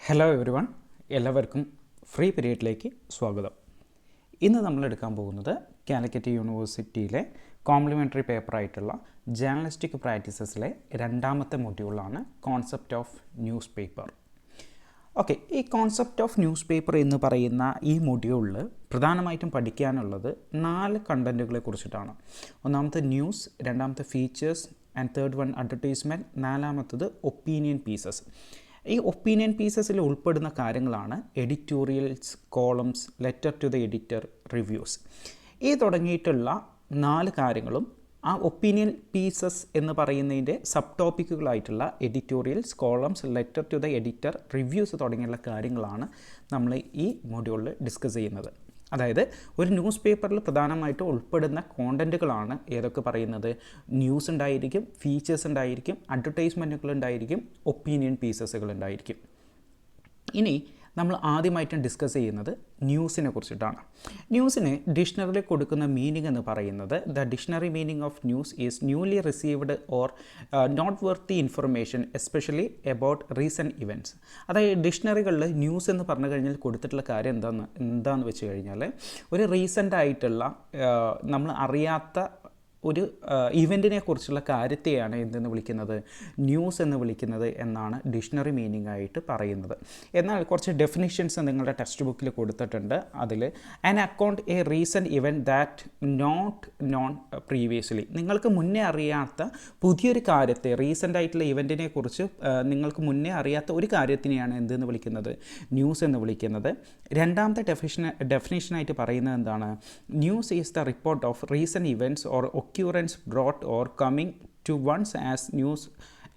Hello every one, എല്ലാവർക്കും free പീരീഡിലേക്ക് സ്വാഗതം. ഇന്ന് നമ്മൾ എടുക്കാൻ പോകുന്നത് കാലിക്കറ്റ് യൂണിവേഴ്സിറ്റിയിലെ കോംപ്ലിമെൻ്ററി പേപ്പറായിട്ടുള്ള ജേർണലിസ്റ്റിക് പ്രാക്ടീസസിലെ രണ്ടാമത്തെ മൊഡ്യൂളാണ് concept of newspaper. Okay, ഈ കോൺസെപ്റ്റ് ഓഫ് ന്യൂസ് പേപ്പർ എന്ന് പറയുന്ന ഈ മൊഡ്യൂളിൽ പ്രധാനമായിട്ടും പഠിക്കാനുള്ളത് 4 കണ്ടൻറ്റുകളെ കുറിച്ചിട്ടാണ്. ഒന്നാമത്തെ ന്യൂസ്, രണ്ടാമത്തെ features and third one advertisement, നാലാമത്തത് ഒപ്പീനിയൻ പീസസ്. ഈ ഒപ്പീനിയൻ പീസസിൽ ഉൾപ്പെടുന്ന കാര്യങ്ങളാണ് editorials, columns, letter to the editor, reviews. ഈ തുടങ്ങിയിട്ടുള്ള 4 കാര്യങ്ങളും ആ ഒപ്പീനിയൻ പീസസ് എന്ന് പറയുന്നതിൻ്റെ സബ് ടോപ്പിക്കുകളായിട്ടുള്ള editorials, columns, letter to the editor, reviews തുടങ്ങിയുള്ള കാര്യങ്ങളാണ് നമ്മൾ ഈ മൊഡ്യൂളിൽ ഡിസ്കസ് ചെയ്യുന്നത്. അതായത് ഒരു ന്യൂസ് പേപ്പറിൽ പ്രധാനമായിട്ടും ഉൾപ്പെടുന്ന കോണ്ടൻറ്റുകളാണ് ഏതൊക്കെ പറയുന്നത്. ന്യൂസ് ഉണ്ടായിരിക്കും, ഫീച്ചേഴ്സ് ഉണ്ടായിരിക്കും, അഡ്വർടൈസ്മെൻറ്റുകൾ ഉണ്ടായിരിക്കും, ഒപ്പീനിയൻ പീസസുകൾ ഉണ്ടായിരിക്കും. ഇനി നമ്മൾ ആദ്യമായിട്ടും ഡിസ്കസ് ചെയ്യുന്നത് ന്യൂസിനെ കുറിച്ചിട്ടാണ്. ന്യൂസിന് ഡിക്ഷണറിയിൽ കൊടുക്കുന്ന മീനിങ് എന്ന് പറയുന്നത് the dictionary meaning of news is newly received or noteworthy information especially about recent events. അതായത് ഡിക്ഷണറികളിൽ ന്യൂസ് എന്ന് പറഞ്ഞു കഴിഞ്ഞാൽ കൊടുത്തിട്ടുള്ള കാര്യം എന്താണെന്ന് വെച്ച് കഴിഞ്ഞാൽ ഒരു റീസെൻ്റ് ആയിട്ടുള്ള നമ്മൾ അറിയാത്ത ഒരു ഇവൻറ്റിനെ കുറിച്ചുള്ള കാര്യത്തെയാണ് എന്തെന്ന് വിളിക്കുന്നത്, ന്യൂസ് എന്ന് വിളിക്കുന്നത് എന്നാണ് ഡിക്ഷണറി മീനിങ് ആയിട്ട് പറയുന്നത്. എന്നാൽ കുറച്ച് ഡെഫിനിഷൻസ് നിങ്ങളുടെ ടെക്സ്റ്റ് ബുക്കിൽ കൊടുത്തിട്ടുണ്ട്. അതിൽ an account a recent event that not known previously, നിങ്ങൾക്ക് മുന്നേ അറിയാത്ത പുതിയൊരു കാര്യത്തെ, റീസെൻ്റ് ആയിട്ടുള്ള ഇവൻറ്റിനെ കുറിച്ച് നിങ്ങൾക്ക് മുന്നേ അറിയാത്ത ഒരു കാര്യത്തിനെയാണ് എന്തെന്ന് വിളിക്കുന്നത്, ന്യൂസ് എന്ന് വിളിക്കുന്നത്. രണ്ടാമത്തെ ഡെഫിനേഷനായിട്ട് പറയുന്നത് എന്താണ്, news is the report of recent events or occurrence brought or coming to one's as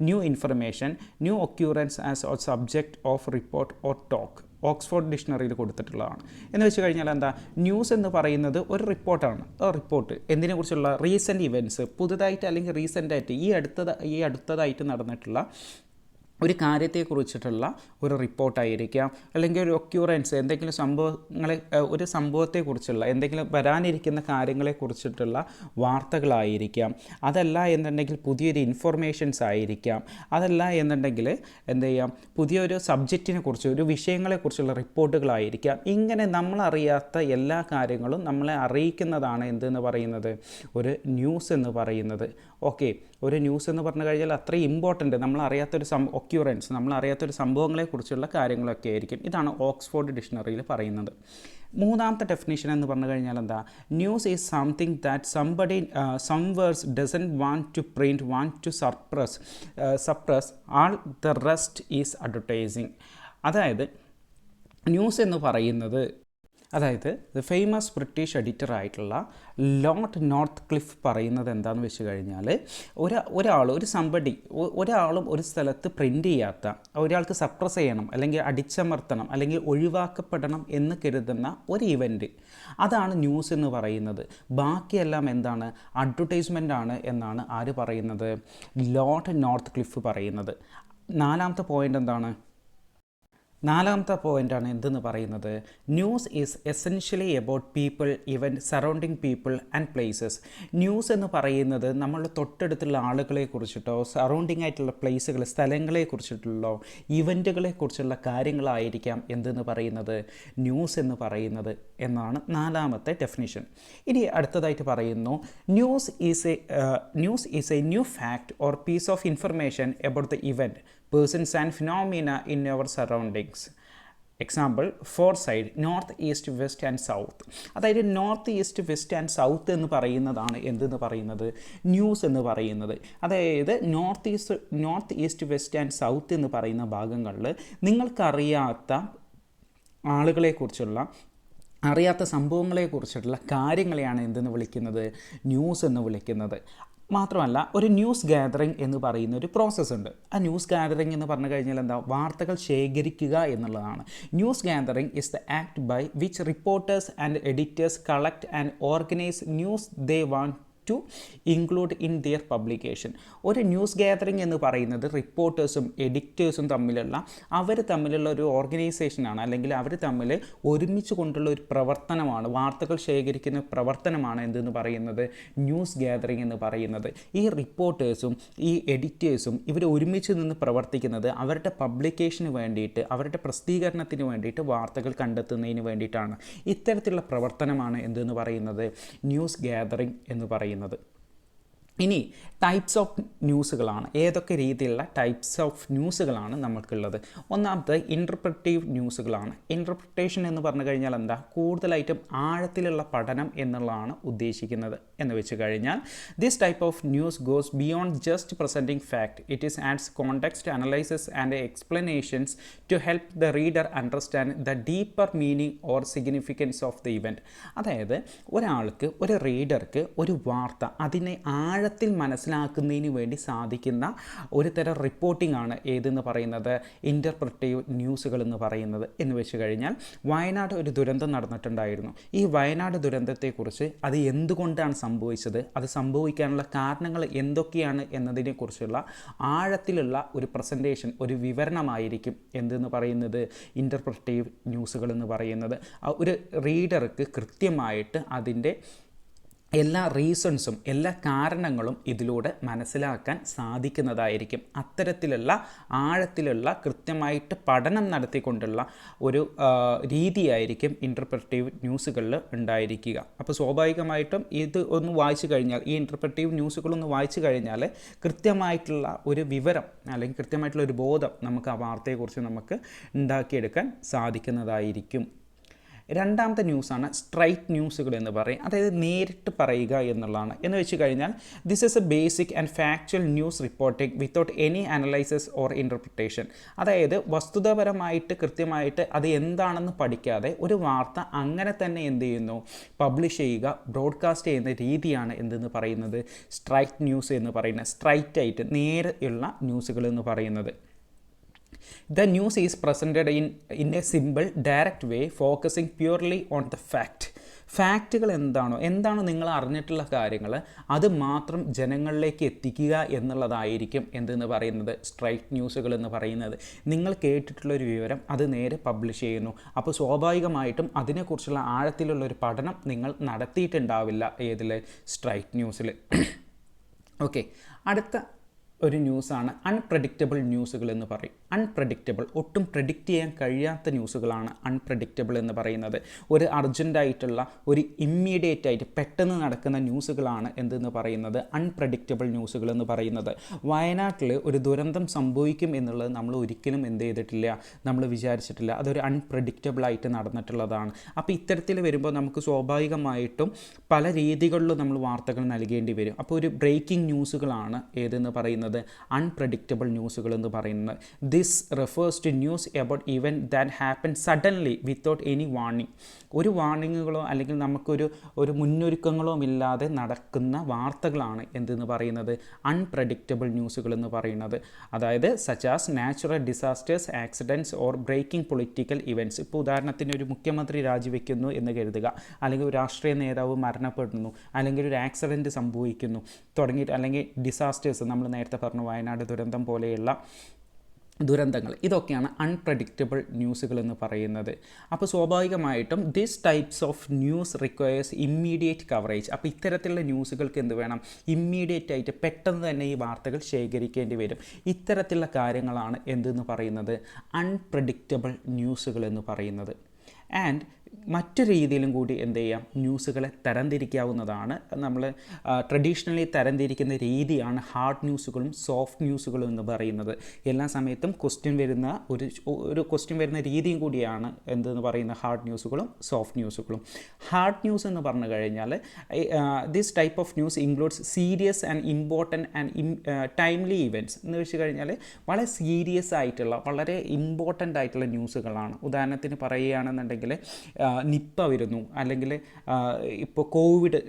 new information, new occurrence as a subject of report or talk. Oxford ഡിക്ഷണറിയിൽ കൊടുത്തിട്ടുള്ളതാണ്. എന്ന് വെച്ച് കഴിഞ്ഞാൽ എന്താ, ന്യൂസ് എന്ന് പറയുന്നത് ഒരു റിപ്പോർട്ടാണ്. റിപ്പോർട്ട് എന്തിനെക്കുറിച്ചുള്ള, റീസെൻറ്റ് ഇവൻറ്റ്സ്, പുതുതായിട്ട് അല്ലെങ്കിൽ റീസെൻ്റായിട്ട് ഈ അടുത്തതായിട്ട് നടന്നിട്ടുള്ള ഒരു കാര്യത്തെക്കുറിച്ചിട്ടുള്ള ഒരു റിപ്പോർട്ടായിരിക്കാം, അല്ലെങ്കിൽ ഒരു ഒക്യൂറൻസ്, എന്തെങ്കിലും ഒരു സംഭവത്തെക്കുറിച്ചുള്ള, എന്തെങ്കിലും വരാനിരിക്കുന്ന കാര്യങ്ങളെക്കുറിച്ചിട്ടുള്ള വാർത്തകളായിരിക്കാം. അതല്ല എന്നുണ്ടെങ്കിൽ പുതിയൊരു ഇൻഫർമേഷൻസ് ആയിരിക്കാം. അതല്ല എന്നുണ്ടെങ്കിൽ എന്ത് ചെയ്യാം, പുതിയൊരു സബ്ജക്റ്റിനെ കുറിച്ച്, ഒരു വിഷയങ്ങളെക്കുറിച്ചുള്ള റിപ്പോർട്ടുകളായിരിക്കാം. ഇങ്ങനെ നമ്മളറിയാത്ത എല്ലാ കാര്യങ്ങളും നമ്മളെ അറിയിക്കുന്നതാണ് എന്തെന്ന് പറയുന്നത്, ഒരു ന്യൂസ് എന്ന് പറയുന്നത്. ഓക്കെ, ഒരു ന്യൂസ് എന്ന് പറഞ്ഞു കഴിഞ്ഞാൽ അത്രയും ഇമ്പോർട്ടൻ്റ്, നമ്മളറിയാത്തൊരു ഒക്യൂറൻസ്, നമ്മളറിയാത്തൊരു സംഭവങ്ങളെക്കുറിച്ചുള്ള കാര്യങ്ങളൊക്കെ ആയിരിക്കും. ഇതാണ് ഓക്സ്ഫോർഡ് ഡിക്ഷണറിയിൽ പറയുന്നത്. മൂന്നാമത്തെ ഡെഫിനേഷൻ എന്ന് പറഞ്ഞു കഴിഞ്ഞാൽ എന്താ, news is something that somewhere doesn't want to print, want to suppress all the rest is advertising. അതായത് ന്യൂസ് എന്ന് പറയുന്നത്, അതായത് ഫേമസ് ബ്രിട്ടീഷ് എഡിറ്റർ ആയിട്ടുള്ള ലോർഡ് നോർത്ത് ക്ലിഫ് പറയുന്നത് എന്താണെന്ന് വെച്ച് കഴിഞ്ഞാൽ, ഒരാളും ഒരു സ്ഥലത്ത് പ്രിൻ്റ് ചെയ്യാത്ത, ഒരാൾക്ക് സപ്രസ് ചെയ്യണം അല്ലെങ്കിൽ അടിച്ചമർത്തണം അല്ലെങ്കിൽ ഒഴിവാക്കപ്പെടണം എന്ന് കരുതുന്ന ഒരു ഇവൻറ്റ്, അതാണ് ന്യൂസ് എന്ന് പറയുന്നത്. ബാക്കിയെല്ലാം എന്താണ്, അഡ്വർടൈസ്മെൻ്റ് ആണ് എന്നാണ് ആര് പറയുന്നത്, ലോർഡ് നോർത്ത് ക്ലിഫ് പറയുന്നത്. നാലാമത്തെ പോയിൻ്റാണ് എന്തെന്ന് പറയുന്നത്, news is essentially about people, event, surrounding people and places. News എന്ന് പറയുന്നത് നമ്മളുടെ തൊട്ടടുത്തുള്ള ആളുകളെ കുറിച്ചിട്ടോ, സറൗണ്ടിങ് ആയിട്ടുള്ള പ്ലേസുകൾ, സ്ഥലങ്ങളെ കുറിച്ചിട്ടുള്ളോ, ഇവൻറ്റുകളെക്കുറിച്ചുള്ള കാര്യങ്ങളായിരിക്കാം എന്തെന്ന് പറയുന്നത്, ന്യൂസ് എന്ന് പറയുന്നത് എന്നാണ് നാലാമത്തെ ഡെഫിനിഷൻ. ഇനി അടുത്തതായിട്ട് പറയുന്നു, news is a new fact or piece of information about the event, persons and phenomena in our surroundings. Example, four side, north, east, west and south. അതായത് north, east, west and south എന്ന് പറയുന്നതാണ് എന്തെന്ന് പറയുന്നത്, news എന്ന് പറയുന്നത്. അതായത് north, east, west and south എന്ന് പറയുന്ന ഭാഗങ്ങളിൽ നിങ്ങൾക്കറിയാത്ത ആളുകളെക്കുറിച്ചുള്ള, അറിയാത്ത സംഭവങ്ങളെക്കുറിച്ചിട്ടുള്ള കാര്യങ്ങളെയാണ് എന്തെന്ന് വിളിക്കുന്നത്, ന്യൂസ് എന്ന് വിളിക്കുന്നത്. മാത്രമല്ല, ഒരു ന്യൂസ് ഗാദറിംഗ് എന്ന് പറയുന്ന ഒരു പ്രോസസ്സ് ഉണ്ട്. ആ ന്യൂസ് ഗാദറിംഗ് എന്ന് പറഞ്ഞു കഴിഞ്ഞാൽ എന്താ, വാർത്തകൾ ശേഖരിക്കുക എന്നുള്ളതാണ്. News gathering is the act by which reporters and editors collect and organize news they want to include in their publication. ഒരു ന്യൂസ് ഗ്യാതറിംഗ് എന്ന് പറയുന്നത് റിപ്പോർട്ടേഴ്സും എഡിറ്റേഴ്സും തമ്മിലുള്ള ഒരു ഓർഗനൈസേഷനാണ്, അല്ലെങ്കിൽ അവർ തമ്മിൽ ഒരുമിച്ച് കൊണ്ടുള്ള ഒരു പ്രവർത്തനമാണ്, വാർത്തകൾ ശേഖരിക്കുന്ന പ്രവർത്തനമാണ് എന്തെന്ന് പറയുന്നത് ന്യൂസ് ഗ്യാതറിംഗ് എന്ന് പറയുന്നത്. ഈ റിപ്പോർട്ടേഴ്സും ഈ എഡിറ്റേഴ്സും ഇവർ ഒരുമിച്ച് നിന്ന് പ്രവർത്തിക്കുന്നത് അവരുടെ പബ്ലിക്കേഷന് വേണ്ടിയിട്ട്, അവരുടെ പ്രസിദ്ധീകരണത്തിന് വേണ്ടിയിട്ട്, വാർത്തകൾ കണ്ടെത്തുന്നതിന് വേണ്ടിയിട്ടാണ്. ഇത്തരത്തിലുള്ള പ്രവർത്തനമാണ് എന്തെന്ന് പറയുന്നത് ന്യൂസ് ഗ്യാതറിംഗ് എന്ന് പറയുന്നത്. ഇനി ടൈപ്സ് ഓഫ് ന്യൂസുകളാണ്. ഏതൊക്കെ രീതിയിലുള്ള ടൈപ്സ് ഓഫ് ന്യൂസുകളാണ് നമുക്കുള്ളത്? ഒന്നാമത്തെ ഇൻ്റർപ്രറ്റീവ് ന്യൂസുകളാണ്. ഇൻ്റർപ്രിട്ടേഷൻ എന്ന് പറഞ്ഞു കഴിഞ്ഞാൽ എന്താ? കൂടുതലായിട്ടും ആഴത്തിലുള്ള പഠനം എന്നുള്ളതാണ് ഉദ്ദേശിക്കുന്നത്. എന്ന് വെച്ച് കഴിഞ്ഞാൽ this type of news goes beyond just presenting fact. It is adds context, analysis and explanations to help the reader understand the deeper meaning or significance of the event. അതായത് ഒരു റീഡർക്ക് ഒരു വാർത്ത അതിനെ ആഴത്തിൽ മനസ്സിലാക്കുന്നതിന് വേണ്ടി സാധിക്കുന്ന ഒരു തരം റിപ്പോർട്ടിംഗ് ആണ് ഏതെന്ന് പറയുന്നത് ഇൻ്റർപ്രിറ്റീവ് ന്യൂസുകൾ എന്ന് പറയുന്നത്. എന്ന് വെച്ച് കഴിഞ്ഞാൽ വയനാട് ഒരു ദുരന്തം നടന്നിട്ടുണ്ടായിരുന്നു. ഈ വയനാട് ദുരന്തത്തെക്കുറിച്ച് അത് എന്തുകൊണ്ടാണ് സംഭവിച്ചത്, അത് സംഭവിക്കാനുള്ള കാരണങ്ങൾ എന്തൊക്കെയാണ് എന്നതിനെക്കുറിച്ചുള്ള ആഴത്തിലുള്ള ഒരു പ്രസൻറ്റേഷൻ, ഒരു വിവരണമായിരിക്കും എന്തെന്ന് പറയുന്നത് ഇൻ്റർപ്രിറ്റീവ് ന്യൂസുകൾ എന്ന് പറയുന്നത്. ഒരു റീഡർക്ക് കൃത്യമായിട്ട് അതിൻ്റെ എല്ലാ റീസൺസും എല്ലാ കാരണങ്ങളും ഇതിലൂടെ മനസ്സിലാക്കാൻ സാധിക്കുന്നതായിരിക്കും. അത്തരത്തിലുള്ള ആഴത്തിലുള്ള കൃത്യമായിട്ട് പഠനം നടത്തിക്കൊണ്ടുള്ള ഒരു രീതിയായിരിക്കും ഇൻ്റർപ്രിറ്റീവ് ന്യൂസുകളിൽ ഉണ്ടായിരിക്കുക. അപ്പോൾ സ്വാഭാവികമായിട്ടും ഇത് ഒന്ന് വായിച്ചു കഴിഞ്ഞാൽ, ഈ ഇൻ്റർപ്രിറ്റീവ് ന്യൂസുകളൊന്ന് വായിച്ചു കഴിഞ്ഞാൽ കൃത്യമായിട്ടുള്ള ഒരു വിവരം അല്ലെങ്കിൽ കൃത്യമായിട്ടുള്ള ഒരു ബോധം നമുക്ക് ആ വാർത്തയെക്കുറിച്ച് നമുക്ക് ഉണ്ടാക്കിയെടുക്കാൻ സാധിക്കുന്നതായിരിക്കും. രണ്ടാമത്തെ ന്യൂസാണ് സ്ട്രൈറ്റ് ന്യൂസുകൾ എന്ന് പറയും. അതായത് നേരിട്ട് പറയുക എന്നുള്ളതാണ്. എന്ന് വെച്ച് കഴിഞ്ഞാൽ this is A basic and factual news reporting without any analysis or interpretation. അതായത് വസ്തുതാപരമായിട്ട് കൃത്യമായിട്ട് അത് എന്താണെന്ന് പഠിക്കാതെ ഒരു വാർത്ത അങ്ങനെ തന്നെ എന്ത് ചെയ്യുന്നു, പബ്ലിഷ് ചെയ്യുക, ബ്രോഡ്കാസ്റ്റ് ചെയ്യുന്ന രീതിയാണ് എന്തെന്ന് പറയുന്നത് സ്ട്രൈറ്റ് ന്യൂസ് എന്ന് പറയുന്നത്. സ്ട്രൈറ്റ് ആയിട്ട് നേരെയുള്ള ന്യൂസുകൾ എന്ന് പറയുന്നത്. The news is presented in a simple, direct way, focusing purely on the fact. ഫാക്റ്റുകൾ എന്താണോ നിങ്ങൾ അറിഞ്ഞിട്ടുള്ള കാര്യങ്ങൾ അത് മാത്രം ജനങ്ങളിലേക്ക് എത്തിക്കുക എന്നുള്ളതായിരിക്കും എന്തെന്ന് പറയുന്നത് സ്ട്രൈറ്റ് ന്യൂസുകൾ എന്ന് പറയുന്നത്. നിങ്ങൾ കേട്ടിട്ടുള്ളൊരു വിവരം അത് നേരെ പബ്ലിഷ് ചെയ്യുന്നു. അപ്പോൾ സ്വാഭാവികമായിട്ടും അതിനെക്കുറിച്ചുള്ള ആഴത്തിലുള്ളൊരു പഠനം നിങ്ങൾ നടത്തിയിട്ടുണ്ടാവില്ല ഏതിൽ സ്ട്രൈറ്റ് ന്യൂസിൽ. ഓക്കെ, അടുത്ത ഒരു ന്യൂസാണ് അൺപ്രഡിക്റ്റബിൾ ന്യൂസുകൾ എന്ന് പറയും. അൺപ്രഡിക്റ്റബിൾ, ഒട്ടും പ്രെഡിക്റ്റ് ചെയ്യാൻ കഴിയാത്ത ന്യൂസുകളാണ് അൺപ്രഡിക്റ്റബിൾ എന്ന് പറയുന്നത്. ഒരു അർജൻറ്റായിട്ടുള്ള, ഒരു ഇമ്മീഡിയറ്റ് ആയിട്ട് പെട്ടെന്ന് നടക്കുന്ന ന്യൂസുകളാണ് എന്തെന്ന് പറയുന്നത് അൺപ്രഡിക്റ്റബിൾ ന്യൂസുകൾ എന്ന് പറയുന്നത്. വയനാട്ടിൽ ഒരു ദുരന്തം സംഭവിക്കും എന്നുള്ളത് നമ്മൾ ഒരിക്കലും എന്ത് ചെയ്തിട്ടില്ല, നമ്മൾ വിചാരിച്ചിട്ടില്ല. അതൊരു അൺപ്രഡിക്റ്റബിളായിട്ട് നടന്നിട്ടുള്ളതാണ്. അപ്പോൾ ഇത്തരത്തിൽ വരുമ്പോൾ നമുക്ക് സ്വാഭാവികമായിട്ടും പല രീതികളിലും നമ്മൾ വാർത്തകൾ നൽകേണ്ടി വരും. അപ്പോൾ ഒരു ബ്രേക്കിംഗ് ന്യൂസുകളാണ് ഏതെന്ന് പറയുന്നത് അൺപ്രഡിക്റ്റബിൾ ന്യൂസുകൾ എന്ന് പറയുന്നത്. This refers to news about event that happen suddenly without any warning. ഒരു വാർണിങ്ങുകളോ അല്ലെങ്കിൽ നമുക്കൊരു മുന്നൊരുക്കങ്ങളോ ഇല്ലാതെ നടക്കുന്ന വാർത്തകളാണ് എന്തെന്ന് പറയുന്നത് അൺപ്രഡിക്റ്റബിൾ ന്യൂസുകൾ എന്ന് പറയുന്നത്. അതായത് such as natural disasters, accidents or breaking political events. ഇപ്പോൾ ഉദാഹരണത്തിന് ഒരു മുഖ്യമന്ത്രി രാജിവെക്കുന്നു എന്ന് കരുതുക, അല്ലെങ്കിൽ ഒരു രാഷ്ട്രീയ നേതാവ് മരണപ്പെടുന്നു, അല്ലെങ്കിൽ ഒരു ആക്സിഡൻറ്റ് സംഭവിക്കുന്നു തുടങ്ങിയിട്ട്, അല്ലെങ്കിൽ ഡിസാസ്റ്റേഴ്സ് നമ്മൾ നേരത്തെ പറഞ്ഞു വയനാട് ദുരന്തം പോലെയുള്ള ദുരന്തങ്ങൾ, ഇതൊക്കെയാണ് അൺപ്രഡിക്റ്റബിൾ ന്യൂസുകൾ എന്ന് പറയുന്നത്. അപ്പോൾ സ്വാഭാവികമായിട്ടും this types of news requires immediate coverage. അപ്പോൾ ഇത്തരത്തിലുള്ള ന്യൂസുകൾക്ക് എന്ത് വേണം, ഇമ്മീഡിയറ്റ് ആയിട്ട് പെട്ടെന്ന് തന്നെ ഈ വാർത്തകൾ ശേഖരിക്കേണ്ടി വരും. ഇത്തരത്തിലുള്ള കാര്യങ്ങളാണ് എന്തെന്ന് പറയുന്നത് അൺപ്രഡിക്റ്റബിൾ ന്യൂസുകൾ എന്ന് പറയുന്നത്. ആൻഡ് മറ്റു രീതിയിലും കൂടി എന്ത് ചെയ്യാം, ന്യൂസുകളെ തരംതിരിക്കാവുന്നതാണ്. നമ്മൾ ട്രഡീഷണലി തരംതിരിക്കുന്ന രീതിയാണ് ഹാർഡ് ന്യൂസുകളും സോഫ്റ്റ് ന്യൂസുകളും എന്ന് പറയുന്നത്. എല്ലാ സമയത്തും ക്വസ്റ്റ്യൻ വരുന്ന ഒരു ക്വസ്റ്റ്യൻ വരുന്ന രീതിയും കൂടിയാണ് എന്തെന്ന് പറയുന്ന ഹാർഡ് ന്യൂസുകളും സോഫ്റ്റ് ന്യൂസുകളും. ഹാർഡ് ന്യൂസ് എന്ന് പറഞ്ഞു കഴിഞ്ഞാൽ this type of news includes serious and important and timely events. എന്ന് വെച്ച് കഴിഞ്ഞാൽ വളരെ സീരിയസ് ആയിട്ടുള്ള, വളരെ ഇമ്പോർട്ടൻ്റ് ആയിട്ടുള്ള ന്യൂസുകളാണ്. ഉദാഹരണത്തിന് പറയുകയാണെന്നുണ്ടെങ്കിൽ നിപ്പ വരുന്നു, അല്ലെങ്കിൽ ഇപ്പോൾ കോവിഡ്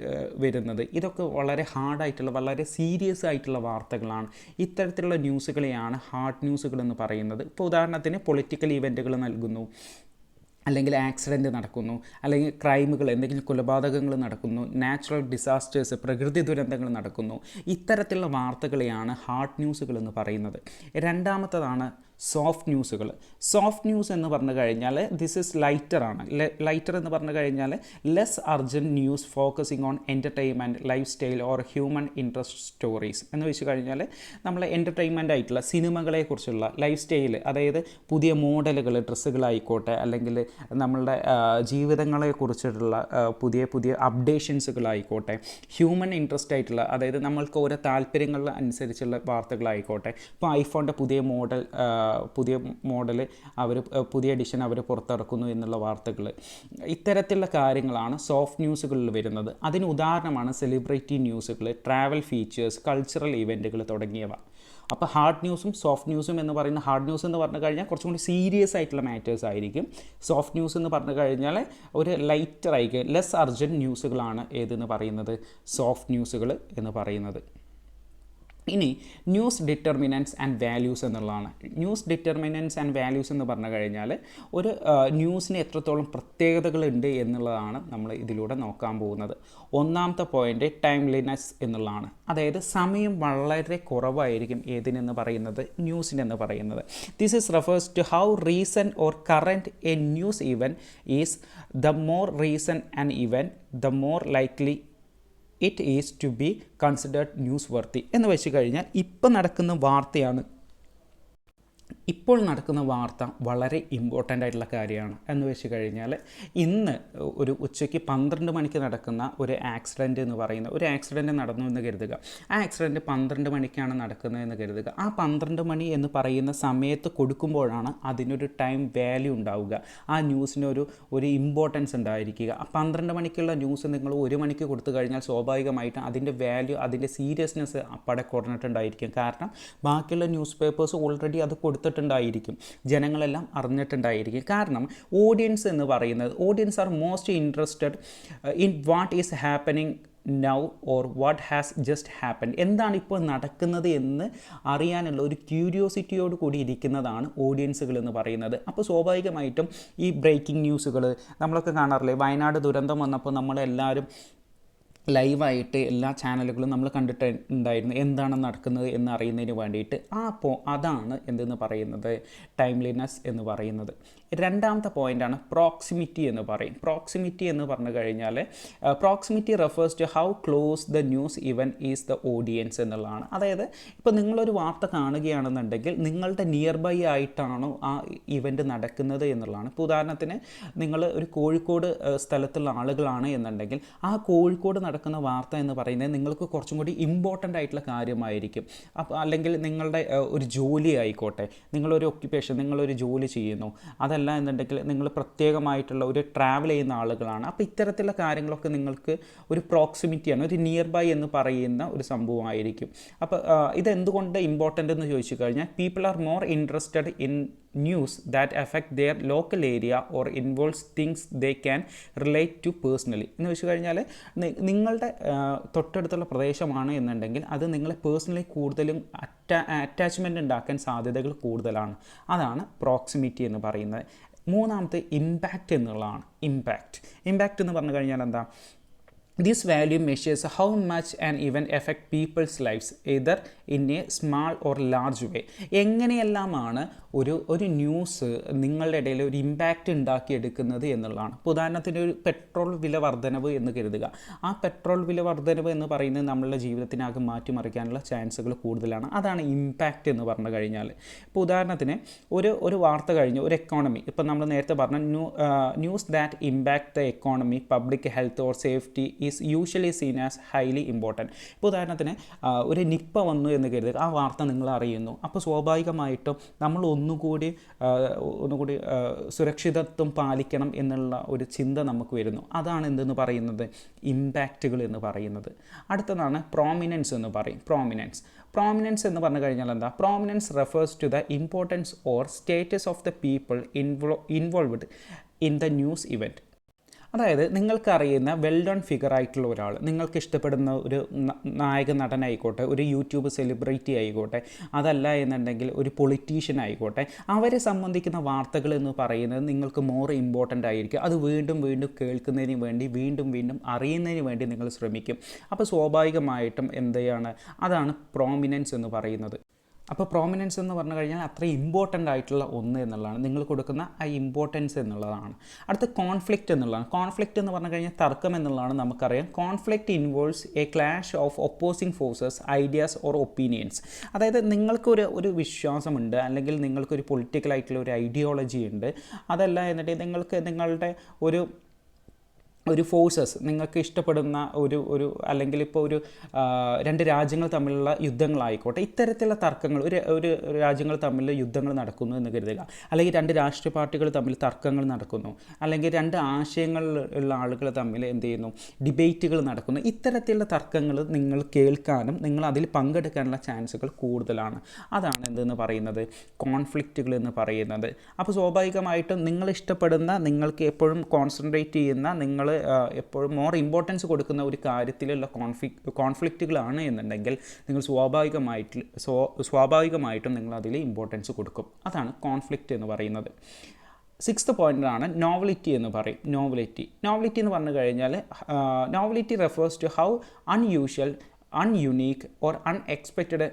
വരുന്നത്, ഇതൊക്കെ വളരെ ഹാർഡായിട്ടുള്ള, വളരെ സീരിയസ് ആയിട്ടുള്ള വാർത്തകളാണ്. ഇത്തരത്തിലുള്ള ന്യൂസുകളെയാണ് ഹാർഡ് ന്യൂസുകൾ എന്ന് പറയുന്നത്. ഇപ്പോൾ ഉദാഹരണത്തിന് പൊളിറ്റിക്കൽ ഇവൻറ്റുകൾ നൽകുന്നു, അല്ലെങ്കിൽ ആക്സിഡൻറ്റ് നടക്കുന്നു, അല്ലെങ്കിൽ ക്രൈമുകൾ, എന്തെങ്കിലും കൊലപാതകങ്ങൾ നടക്കുന്നു, നാച്ചുറൽ ഡിസാസ്റ്റേഴ്സ്, പ്രകൃതി ദുരന്തങ്ങൾ നടക്കുന്നു. ഇത്തരത്തിലുള്ള വാർത്തകളെയാണ് ഹാർഡ് ന്യൂസുകൾ എന്ന് പറയുന്നത്. രണ്ടാമത്തതാണ് സോഫ്റ്റ് ന്യൂസുകൾ. സോഫ്റ്റ് ന്യൂസ് എന്ന് പറഞ്ഞു കഴിഞ്ഞാൽ ദിസ് ഇസ് ലൈറ്ററാണ്. ലൈറ്റർ എന്ന് പറഞ്ഞു കഴിഞ്ഞാൽ less urgent news focusing on entertainment, life style or human interest stories എന്ന് വെച്ച് കഴിഞ്ഞാൽ നമ്മൾ എൻ്റർടൈൻമെൻ്റ് ആയിട്ടുള്ള സിനിമകളെക്കുറിച്ചുള്ള ലൈഫ് സ്റ്റൈൽ, അതായത് പുതിയ മോഡലുകൾ ഡ്രസ്സുകളായിക്കോട്ടെ, അല്ലെങ്കിൽ നമ്മളുടെ ജീവിതങ്ങളെക്കുറിച്ചിട്ടുള്ള പുതിയ പുതിയ അപ്ഡേഷൻസുകളായിക്കോട്ടെ, ഹ്യൂമൻ ഇൻട്രസ്റ്റ് ആയിട്ടുള്ള, അതായത് നമ്മൾക്ക് ഓരോ താല്പര്യങ്ങൾ അനുസരിച്ചുള്ള വാർത്തകളായിക്കോട്ടെ. ഇപ്പോൾ ഐഫോണിൻ്റെ പുതിയ മോഡൽ അവർ പുതിയ എഡിഷൻ അവർ പുറത്തിറക്കുന്നു എന്നുള്ള വാർത്തകൾ, ഇത്തരത്തിലുള്ള കാര്യങ്ങളാണ് സോഫ്റ്റ് ന്യൂസുകളിൽ വരുന്നത്. അതിന് ഉദാഹരണമാണ് സെലിബ്രിറ്റി ന്യൂസുകൾ, ട്രാവൽ ഫീച്ചേഴ്സ്, കൾച്ചറൽ ഇവൻറ്റുകൾ തുടങ്ങിയവ. അപ്പോൾ ഹാർഡ് ന്യൂസും സോഫ്റ്റ് ന്യൂസും എന്ന് പറയുന്ന, ഹാർഡ് ന്യൂസ് എന്ന് പറഞ്ഞു കഴിഞ്ഞാൽ കുറച്ചും കൂടി സീരിയസ് ആയിട്ടുള്ള മാറ്റേഴ്സ് ആയിരിക്കും. സോഫ്റ്റ് ന്യൂസ് എന്ന് പറഞ്ഞു കഴിഞ്ഞാൽ ഒരു ലൈറ്റർ ആയിരിക്കും, ലെസ് അർജൻറ്റ് ന്യൂസുകളാണ് ഏതെന്ന് പറയുന്നത്, സോഫ്റ്റ് ന്യൂസുകൾ എന്ന് പറയുന്നത്. ഇനി ന്യൂസ് ഡിറ്റർമിനൻസ് ആൻഡ് വാല്യൂസ് എന്നുള്ളതാണ്. ന്യൂസ് ഡിറ്റർമിനൻസ് ആൻഡ് വാല്യൂസ് എന്ന് പറഞ്ഞു കഴിഞ്ഞാൽ ഒരു ന്യൂസിന് എത്രത്തോളം പ്രത്യേകതകളുണ്ട് എന്നുള്ളതാണ് നമ്മൾ ഇതിലൂടെ നോക്കാൻ പോകുന്നത്. ഒന്നാമത്തെ പോയിൻ്റ് ടൈംലിനെസ് എന്നുള്ളതാണ്. അതായത് സമയം വളരെ കുറവായിരിക്കും ഏതിനെന്ന് പറയുന്നത്, ന്യൂസിനെന്ന് പറയുന്നത്. This is refers to how recent or current a news event is. The more recent an event the more likely it is to be considered newsworthy എന്ന് വെച്ച് കഴിഞ്ഞാൽ ഇപ്പം നടക്കുന്ന വാർത്തയാണ്, ഇപ്പോൾ നടക്കുന്ന വാർത്ത വളരെ ഇമ്പോർട്ടൻ്റ് ആയിട്ടുള്ള കാര്യമാണ് എന്ന് വെച്ച് കഴിഞ്ഞാൽ ഇന്ന് ഒരു ഉച്ചയ്ക്ക് 12 മണിക്ക് നടക്കുന്ന ഒരു ആക്സിഡൻറ്റ് എന്ന് പറയുന്ന ഒരു ആക്സിഡൻറ്റ് നടന്നു എന്ന് കരുതുക. ആ ആക്സിഡൻറ്റ് 12 മണിക്കാണ് നടക്കുന്നതെന്ന് കരുതുക. ആ 12 മണി എന്ന് പറയുന്ന സമയത്ത് കൊടുക്കുമ്പോഴാണ് അതിനൊരു ടൈം വാല്യൂ ഉണ്ടാവുക, ആ ന്യൂസിന് ഒരു ഇമ്പോർട്ടൻസ് ഉണ്ടായിരിക്കുക. ആ 12 മണിക്കുള്ള ന്യൂസ് നിങ്ങൾ 1 മണിക്ക് കൊടുത്തു കഴിഞ്ഞാൽ സ്വാഭാവികമായിട്ടും അതിൻ്റെ വാല്യൂ, അതിൻ്റെ സീരിയസ്നെസ് അപ്പടെ കുറഞ്ഞിട്ടുണ്ടായിരിക്കും. കാരണം ബാക്കിയുള്ള ന്യൂസ് പേപ്പേഴ്സ് ഓൾറെഡി അത് കൊടുത്തിട്ടുണ്ടായിരിക്കും, ജനങ്ങളെല്ലാം അറിഞ്ഞിട്ടുണ്ടായിരിക്കും. കാരണം ഓഡിയൻസ് എന്ന് പറയുന്നത്, audience are most interested in what is happening now or what has just happen, എന്താണ് ഇപ്പോൾ നടക്കുന്നത് എന്ന് അറിയാനുള്ള ഒരു ക്യൂരിയോസിറ്റിയോട് കൂടി ഇരിക്കുന്നതാണ് ഓഡിയൻസുകൾ എന്ന് പറയുന്നത്. അപ്പോൾ സ്വാഭാവികമായിട്ടും ഈ ബ്രേക്കിംഗ് ന്യൂസുകൾ നമ്മളൊക്കെ കാണാറില്ലേ, വയനാട് ദുരന്തം വന്നപ്പോൾ നമ്മളെല്ലാവരും ലൈവായിട്ട് എല്ലാ ചാനലുകളും നമ്മൾ കണ്ടിട്ടുണ്ടായിരുന്നു എന്താണ് നടക്കുന്നത് എന്ന് അറിയുന്നതിന് വേണ്ടിയിട്ട്. അതാണ് എന്തെന്ന് പറയുന്നത്, ടൈംലിനെസ് എന്ന് പറയുന്നത്. രണ്ടാമത്തെ പോയിൻ്റാണ് പ്രോക്സിമിറ്റി എന്ന് പറയും. പ്രോക്സിമിറ്റി എന്ന് പറഞ്ഞു കഴിഞ്ഞാൽ proximity refers to how close the news event is the audience എന്നുള്ളതാണ്. അതായത് ഇപ്പോൾ നിങ്ങളൊരു വാർത്ത കാണുകയാണെന്നുണ്ടെങ്കിൽ നിങ്ങളുടെ നിയർ ബൈ ആയിട്ടാണോ ആ ഇവൻറ്റ് നടക്കുന്നത് എന്നുള്ളതാണ്. ഇപ്പോൾ ഉദാഹരണത്തിന് നിങ്ങൾ ഒരു കോഴിക്കോട് സ്ഥലത്തുള്ള ആളുകളാണ് എന്നുണ്ടെങ്കിൽ ആ കോഴിക്കോട് നടക്കുന്ന വാർത്ത എന്ന് പറയുന്നത് നിങ്ങൾക്ക് കുറച്ചും കൂടി ഇമ്പോർട്ടൻ്റ് ആയിട്ടുള്ള കാര്യമായിരിക്കും. അപ്പോൾ അല്ലെങ്കിൽ നിങ്ങളുടെ ഒരു ജോലി ആയിക്കോട്ടെ, നിങ്ങളൊരു ഒക്യുപ്പേഷൻ, നിങ്ങളൊരു ജോലി ചെയ്യുന്നു, അതല്ല എന്നുണ്ടെങ്കിൽ നിങ്ങൾ പ്രത്യേകമായിട്ടുള്ള ഒരു ട്രാവൽ ചെയ്യുന്ന ആളുകളാണ്. അപ്പോൾ ഇത്തരത്തിലുള്ള കാര്യങ്ങളൊക്കെ നിങ്ങൾക്ക് ഒരു പ്രോക്സിമിറ്റിയാണ്, ഒരു നിയർ ബൈ എന്ന് പറയുന്ന ഒരു സംഭവമായിരിക്കും. അപ്പോൾ ഇതെന്തുകൊണ്ട് ഇമ്പോർട്ടൻ്റ് എന്ന് ചോദിച്ചു കഴിഞ്ഞാൽ people are more interested in news that affect their local area or involves things they can relate to personally എന്ന് വെച്ച് കഴിഞ്ഞാൽ നിങ്ങളുടെ തൊട്ടടുത്തുള്ള പ്രദേശമാണ് എന്നുണ്ടെങ്കിൽ അത് നിങ്ങളെ പേഴ്സണലി കൂടുതലും അറ്റാച്ച്മെൻറ്റ് ഉണ്ടാക്കാൻ സാധ്യതകൾ കൂടുതലാണ്. അതാണ് പ്രോക്സിമിറ്റി എന്ന് പറയുന്നത്. മൂന്നാമത്തെ ഇമ്പാക്റ്റ് എന്നുള്ളതാണ്. ഇമ്പാക്റ്റ് എന്ന് പറഞ്ഞു കഴിഞ്ഞാൽ എന്താ, this value measures how much an event affect people's lives either in a small or large way. എങ്ങനെയെല്ലാമാണ് ഒരു ന്യൂസ് നിങ്ങളുടെ ഇടയിൽ ഒരു ഇമ്പാക്റ്റ് ഉണ്ടാക്കിയെടുക്കുന്നത് എന്നുള്ളതാണ്. ഇപ്പോൾ ഉദാഹരണത്തിന് ഒരു പെട്രോൾ വില വർധനവ് എന്ന് കരുതുക. ആ പെട്രോൾ വില വർധനവ് എന്ന് പറയുന്നത് നമ്മളുടെ ജീവിതത്തിനാകെ മാറ്റിമറിക്കാനുള്ള ചാൻസുകൾ കൂടുതലാണ്. അതാണ് ഇമ്പാക്റ്റ് എന്ന് പറഞ്ഞു കഴിഞ്ഞാൽ. ഇപ്പോൾ ഉദാഹരണത്തിന് ഒരു വാർത്ത കഴിഞ്ഞ് ഒരു എക്കോണമി, ഇപ്പോൾ നമ്മൾ നേരത്തെ പറഞ്ഞ news that impact the economy, public health or safety is usually scene as highly important. ഇപ്പോൾ ഉദാഹരണത്തിന് ഒരു നിപ്പ വന്നു എന്ന് കരുതുക, ആ വാർത്ത നിങ്ങൾ അറിയുന്നു. അപ്പോൾ സ്വാഭാവികമായിട്ടും നമ്മൾ ഒന്നുകൂടി സുരക്ഷിതത്വം പാലിക്കണം എന്നുള്ള ഒരു ചിന്ത നമുക്ക് വരുന്നു. അതാണ് എന്തെന്ന് പറയുന്നത്, ഇമ്പാക്റ്റുകൾ എന്ന് പറയുന്നത്. അടുത്തതാണ് പ്രോമിനൻസ് എന്ന് പറയും. പ്രോമിനൻസ് എന്ന് പറഞ്ഞു കഴിഞ്ഞാൽ എന്താ, prominence refers to the importance or status of the people involved in the news event. അതായത് നിങ്ങൾക്കറിയുന്ന വെൽ ഡൺ ഫിഗർ ആയിട്ടുള്ള ഒരാൾ, നിങ്ങൾക്ക് ഇഷ്ടപ്പെടുന്ന ഒരു നായക നടനായിക്കോട്ടെ, ഒരു യൂട്യൂബ് സെലിബ്രിറ്റി ആയിക്കോട്ടെ, അതല്ല എന്നുണ്ടെങ്കിൽ ഒരു പൊളിറ്റീഷ്യൻ ആയിക്കോട്ടെ, അവരെ സംബന്ധിക്കുന്ന വാർത്തകൾ എന്ന് പറയുന്നത് നിങ്ങൾക്ക് മോർ ഇമ്പോർട്ടൻ്റ് ആയിരിക്കും. അത് വീണ്ടും വീണ്ടും കേൾക്കുന്നതിന് വേണ്ടി, വീണ്ടും വീണ്ടും അറിയുന്നതിന് വേണ്ടി നിങ്ങൾ ശ്രമിക്കും. അപ്പോൾ സ്വാഭാവികമായിട്ടും എന്തെയാണ്, അതാണ് പ്രോമിനൻസ് എന്ന് പറയുന്നത്. അപ്പോൾ പ്രോമിനൻസ് എന്ന് പറഞ്ഞു കഴിഞ്ഞാൽ അത്ര ഇമ്പോർട്ടൻ്റ് ആയിട്ടുള്ള ഒന്ന് എന്നുള്ളതാണ്, നിങ്ങൾ കൊടുക്കുന്ന ആ ഇമ്പോർട്ടൻസ് എന്നുള്ളതാണ്. അടുത്ത കോൺഫ്ലിക്റ്റ് എന്നുള്ളതാണ്. കോൺഫ്ലിക്റ്റ് എന്ന് പറഞ്ഞു കഴിഞ്ഞാൽ തർക്കം എന്നുള്ളതാണ്. നമുക്കറിയാം conflict involves A clash of opposing forces, ideas or opinions. അതായത് നിങ്ങൾക്കൊരു വിശ്വാസമുണ്ട്, അല്ലെങ്കിൽ നിങ്ങൾക്കൊരു പൊളിറ്റിക്കലായിട്ടുള്ള ഒരു ഐഡിയോളജി ഉണ്ട്. അതല്ല എന്നുണ്ടെങ്കിൽ നിങ്ങൾക്ക് നിങ്ങളുടെ ഒരു ഫോഴ്സസ്, നിങ്ങൾക്ക് ഇഷ്ടപ്പെടുന്ന ഒരു അല്ലെങ്കിൽ ഇപ്പോൾ രണ്ട് രാജ്യങ്ങൾ തമ്മിലുള്ള യുദ്ധങ്ങളായിക്കോട്ടെ, ഇത്തരത്തിലുള്ള തർക്കങ്ങൾ, ഒരു രാജ്യങ്ങൾ തമ്മിൽ യുദ്ധങ്ങൾ നടക്കുന്നു എന്ന് കരുതുക, അല്ലെങ്കിൽ രണ്ട് രാഷ്ട്രീയ പാർട്ടികൾ തമ്മിൽ തർക്കങ്ങൾ നടക്കുന്നു, അല്ലെങ്കിൽ രണ്ട് ആശയങ്ങളുള്ള ആളുകൾ തമ്മിൽ എന്ത് ചെയ്യുന്നു, ഡിബേറ്റുകൾ നടക്കുന്നു. ഇത്തരത്തിലുള്ള തർക്കങ്ങൾ നിങ്ങൾ കേൾക്കാനും നിങ്ങൾ അതിൽ പങ്കെടുക്കാനുള്ള ചാൻസുകൾ കൂടുതലാണ്. അതാണ് എന്തെന്ന് പറയുന്നത്, കോൺഫ്ലിക്റ്റുകൾ എന്ന് പറയുന്നത്. അപ്പോൾ സ്വാഭാവികമായിട്ടും നിങ്ങൾ ഇഷ്ടപ്പെടുന്ന, നിങ്ങൾക്ക് എപ്പോഴും കോൺസെൻട്രേറ്റ് ചെയ്യുന്ന, നിങ്ങൾ എപ്പോഴും മോർ ഇമ്പോർട്ടൻസ് കൊടുക്കുന്ന ഒരു കാര്യത്തിലുള്ള കോൺഫ്ലിക്റ്റുകളാണ് എന്നുണ്ടെങ്കിൽ നിങ്ങൾ സ്വാഭാവികമായിട്ടും നിങ്ങൾ അതിൽ ഇമ്പോർട്ടൻസ് കൊടുക്കും. അതാണ് കോൺഫ്ലിക്റ്റ് എന്ന് പറയുന്നത്. 6th പോയിൻ്റാണ് നോവലിറ്റി എന്ന് പറയും. നോവലിറ്റി എന്ന് പറഞ്ഞു കഴിഞ്ഞാൽ novelty refers to how unusual, ununique or unexpected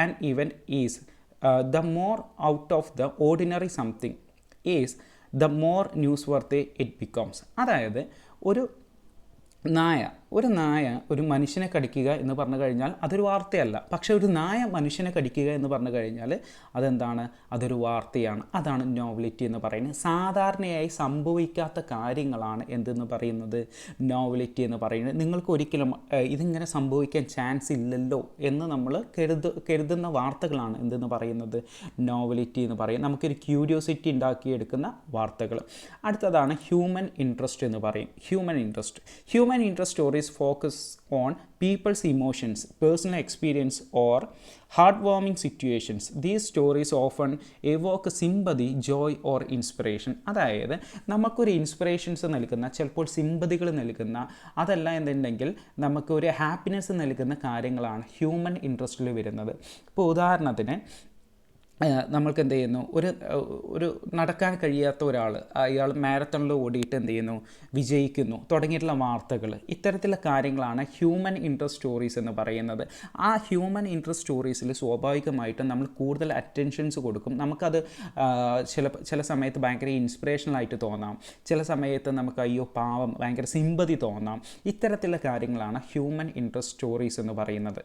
an event is. The more out of the ordinary something is the more newsworthy it becomes. അതായത് ഒരു നായ ഒരു മനുഷ്യനെ കടിക്കുക എന്ന് പറഞ്ഞു കഴിഞ്ഞാൽ അതൊരു വാർത്തയല്ല. പക്ഷേ ഒരു നായ മനുഷ്യനെ കടിക്കുക എന്ന് പറഞ്ഞു കഴിഞ്ഞാൽ അതെന്താണ്, അതൊരു വാർത്തയാണ്. അതാണ് നോവലിറ്റി എന്ന് പറയുന്നത്. സാധാരണയായി സംഭവിക്കാത്ത കാര്യങ്ങളാണ് എന്തെന്ന് പറയുന്നത്, നോവലിറ്റി എന്ന് പറയുന്നത്. നിങ്ങൾക്ക് ഒരിക്കലും ഇതിങ്ങനെ സംഭവിക്കാൻ ചാൻസ് ഇല്ലല്ലോ എന്ന് നമ്മൾ കരുതുന്ന വാർത്തകളാണ് എന്തെന്ന് പറയുന്നത്, നോവലിറ്റി എന്ന് പറയും. നമുക്കൊരു ക്യൂരിയോസിറ്റി ഉണ്ടാക്കിയെടുക്കുന്ന വാർത്തകൾ. അടുത്തതാണ് ഹ്യൂമൻ ഇൻട്രസ്റ്റ് എന്ന് പറയും. Human interest stories focus on people's emotions, personal experience or heartwarming situations. These stories often evoke sympathy, joy or inspiration. അതായത് നമുക്കൊരു ഇൻസ്പിറേഷൻസ് നൽകുന്ന, ചിലപ്പോൾ സിമ്പതികൾ നൽകുന്ന, അതല്ല എന്നുണ്ടെങ്കിൽ നമുക്കൊരു ഹാപ്പിനെസ് നൽകുന്ന കാര്യങ്ങളാണ് ഹ്യൂമൻ ഇൻട്രസ്റ്റിൽ വരുന്നത്. ഇപ്പോൾ ഉദാഹരണത്തിന് നമ്മൾക്ക് എന്ത് ചെയ്യുന്നു, ഒരു നടക്കാൻ കഴിയാത്ത ഒരാൾ, അയാൾ മാരത്തണിൽ ഓടിയിട്ട് എന്ത് ചെയ്യുന്നു, വിജയിക്കുന്നു തുടങ്ങിയിട്ടുള്ള വാർത്തകൾ, ഇത്തരത്തിലുള്ള കാര്യങ്ങളാണ് ഹ്യൂമൻ ഇൻട്രസ്റ്റ് സ്റ്റോറീസ് എന്ന് പറയുന്നത്. ആ ഹ്യൂമൻ ഇൻട്രസ്റ്റ് സ്റ്റോറീസിൽ സ്വാഭാവികമായിട്ടും നമ്മൾ കൂടുതൽ അറ്റൻഷൻസ് കൊടുക്കും. നമുക്കത് ചില സമയത്ത് ഭയങ്കര ഇൻസ്പിറേഷണലായിട്ട് തോന്നാം, ചില സമയത്ത് നമുക്ക് അയ്യോ പാവം ഭയങ്കര സിമ്പതി തോന്നാം. ഇത്തരത്തിലുള്ള കാര്യങ്ങളാണ് ഹ്യൂമൻ ഇൻട്രസ്റ്റ് സ്റ്റോറീസ് എന്ന് പറയുന്നത്.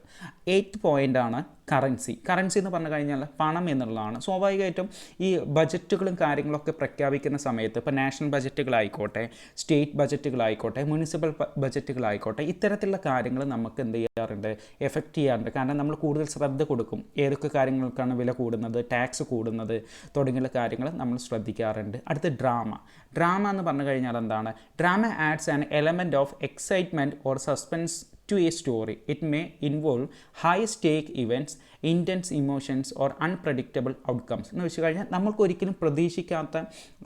8th പോയിൻ്റാണ് കറൻസി എന്ന് പറഞ്ഞു കഴിഞ്ഞാൽ പണം എന്നുള്ളതാണ്. സ്വാഭാവികമായിട്ടും ഈ ബജറ്റുകളും കാര്യങ്ങളൊക്കെ പ്രഖ്യാപിക്കുന്ന സമയത്ത്, ഇപ്പോൾ നാഷണൽ ബജറ്റുകളായിക്കോട്ടെ, സ്റ്റേറ്റ് ബജറ്റുകളായിക്കോട്ടെ, മുനിസിപ്പൽ ബജറ്റുകളായിക്കോട്ടെ, ഇത്തരത്തിലുള്ള കാര്യങ്ങൾ നമുക്ക് എന്ത് ചെയ്യാറുണ്ട്, എഫക്റ്റ് ചെയ്യാറുണ്ട്. കാരണം നമ്മൾ കൂടുതൽ ശ്രദ്ധ കൊടുക്കും, ഏതൊക്കെ കാര്യങ്ങൾക്കാണ് വില കൂടുന്നത്, ടാക്സ് കൂടുന്നത് തുടങ്ങിയുള്ള കാര്യങ്ങൾ നമ്മൾ ശ്രദ്ധിക്കാറുണ്ട്. അടുത്ത് ഡ്രാമ എന്ന് പറഞ്ഞു കഴിഞ്ഞാൽ എന്താണ്, drama adds an element of excitement or suspense to a story. It may involve high stake events, intense emotions or unpredictable outcomes. എന്ന് വെച്ച് കഴിഞ്ഞാൽ നമ്മൾക്ക് ഒരിക്കലും പ്രതീക്ഷിക്കാത്ത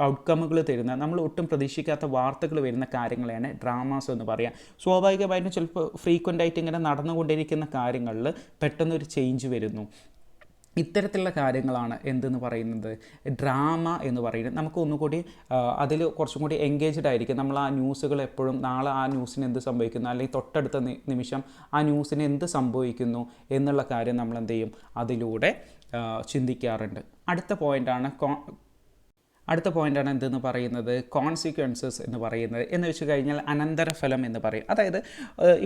ഔട്ട്കമ്മുകൾ തരുന്ന, നമ്മൾ ഒട്ടും പ്രതീക്ഷിക്കാത്ത വാർത്തകൾ വരുന്ന കാര്യങ്ങളെയാണ് ഡ്രാമാസ് എന്ന് പറയുക. സ്വാഭാവികമായിട്ടും ചിലപ്പോൾ ഫ്രീക്വൻ്റ് ആയിട്ട് ഇങ്ങനെ നടന്നുകൊണ്ടിരിക്കുന്ന കാര്യങ്ങളിൽ പെട്ടെന്നൊരു ചേഞ്ച് വരുന്നു. ഇത്തരത്തിലുള്ള കാര്യങ്ങളാണ് എന്തെന്ന് പറയുന്നത്, ഡ്രാമ എന്ന് പറയുന്നത്. നമുക്ക് ഒന്നുകൂടി അതിൽ കുറച്ചും കൂടി എൻഗേജ്ഡ് ആയിരിക്കും. നമ്മൾ ആ ന്യൂസുകൾ എപ്പോഴും നാളെ ആ ന്യൂസിന് എന്ത് സംഭവിക്കുന്നു, അല്ലെങ്കിൽ തൊട്ടടുത്ത നിമിഷം ആ ന്യൂസിന് എന്ത് സംഭവിക്കുന്നു എന്നുള്ള കാര്യം നമ്മൾ എന്ത് ചെയ്യും, അതിലൂടെ ചിന്തിക്കാറുണ്ട്. അടുത്ത പോയിൻ്റാണ് എന്തെന്ന് പറയുന്നത്, കോൺസിക്വൻസസ് എന്ന് പറയുന്നത്. എന്ന് വെച്ച് കഴിഞ്ഞാൽ അനന്തരഫലം എന്ന് പറയും. അതായത്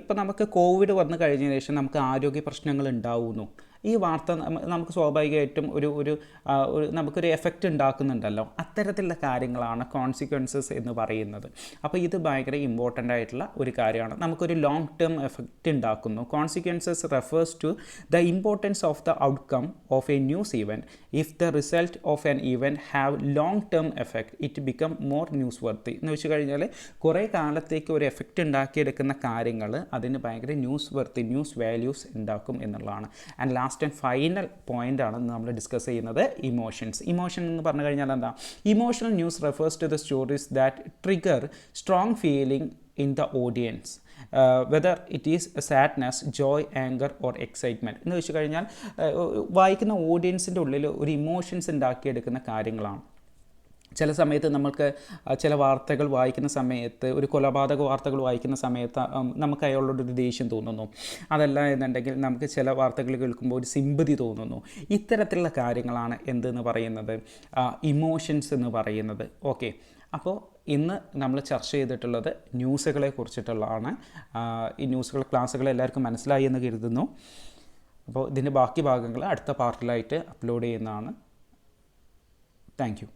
ഇപ്പോൾ നമുക്ക് കോവിഡ് വന്നു കഴിഞ്ഞതിന് ശേഷം നമുക്ക് ആരോഗ്യ പ്രശ്നങ്ങൾ ഉണ്ടാവുന്നു. ഈ വാർത്ത നമുക്ക് സ്വാഭാവികമായിട്ടും നമുക്കൊരു എഫക്റ്റ് ഉണ്ടാക്കുന്നുണ്ടല്ലോ. അത്തരത്തിലുള്ള കാര്യങ്ങളാണ് കോൺസിക്വൻസസ് എന്ന് പറയുന്നത്. അപ്പോൾ ഇത് ഭയങ്കര ഇമ്പോർട്ടൻ്റ് ആയിട്ടുള്ള ഒരു കാര്യമാണ്. നമുക്കൊരു ലോങ് ടേം എഫക്റ്റ് ഉണ്ടാക്കുന്നു. Consequences refers to the importance of the outcome of a news event. If the result of an event have long term effect it become more newsworthy. എന്ന് വെച്ച് കഴിഞ്ഞാൽ കുറേ കാലത്തേക്ക് ഒരു എഫക്റ്റ് ഉണ്ടാക്കിയെടുക്കുന്ന കാര്യങ്ങൾ അതിന് ഭയങ്കര ന്യൂസ് വർത്തി, ന്യൂസ് വാല്യൂസ് ഉണ്ടാക്കും എന്നുള്ളതാണ്. ആൻഡ് ലാസ്റ്റ് ആൻഡ് ഫൈനൽ പോയിൻ്റാണ് നമ്മൾ ഡിസ്കസ് ചെയ്യുന്നത് ഇമോഷൻസ്. ഇമോഷൻ എന്ന് പറഞ്ഞു കഴിഞ്ഞാൽ എന്താ? Emotional news refers to the stories that trigger strong feeling in the audience, whether it is sadness, joy, anger or excitement എന്ന് വെച്ച് കഴിഞ്ഞാൽ വായിക്കുന്ന ഓഡിയൻസിൻ്റെ ഉള്ളിൽ ഒരു ഇമോഷൻസ് ഉണ്ടാക്കിയെടുക്കുന്ന കാര്യങ്ങളാണ്. ചില സമയത്ത് നമുക്ക് ചില വാർത്തകൾ വായിക്കുന്ന സമയത്ത്, ഒരു കൊലപാതക വാർത്തകൾ വായിക്കുന്ന സമയത്ത് നമുക്ക് അയാളോടൊരു ദേഷ്യം തോന്നുന്നു. അതല്ല എന്നുണ്ടെങ്കിൽ നമുക്ക് ചില വാർത്തകൾ കേൾക്കുമ്പോൾ ഒരു സിമ്പതി തോന്നുന്നു. ഇത്തരത്തിലുള്ള കാര്യങ്ങളാണ് എന്തെന്ന് പറയുന്നത്, ഇമോഷൻസ് എന്ന് പറയുന്നത്. ഓക്കെ, അപ്പോൾ ഇന്ന് നമ്മൾ ചർച്ച ചെയ്തിട്ടുള്ളത് ന്യൂസുകളെ കുറിച്ചിട്ടുള്ളതാണ്. ഈ ന്യൂസുകൾ ക്ലാസ്സുകൾ എല്ലാവർക്കും മനസ്സിലായി എന്ന് കരുതുന്നു. അപ്പോൾ ഇതിൻ്റെ ബാക്കി ഭാഗങ്ങൾ അടുത്ത പാർട്ടിലായിട്ട് അപ്ലോഡ് ചെയ്യുന്നതാണ്. Thank you.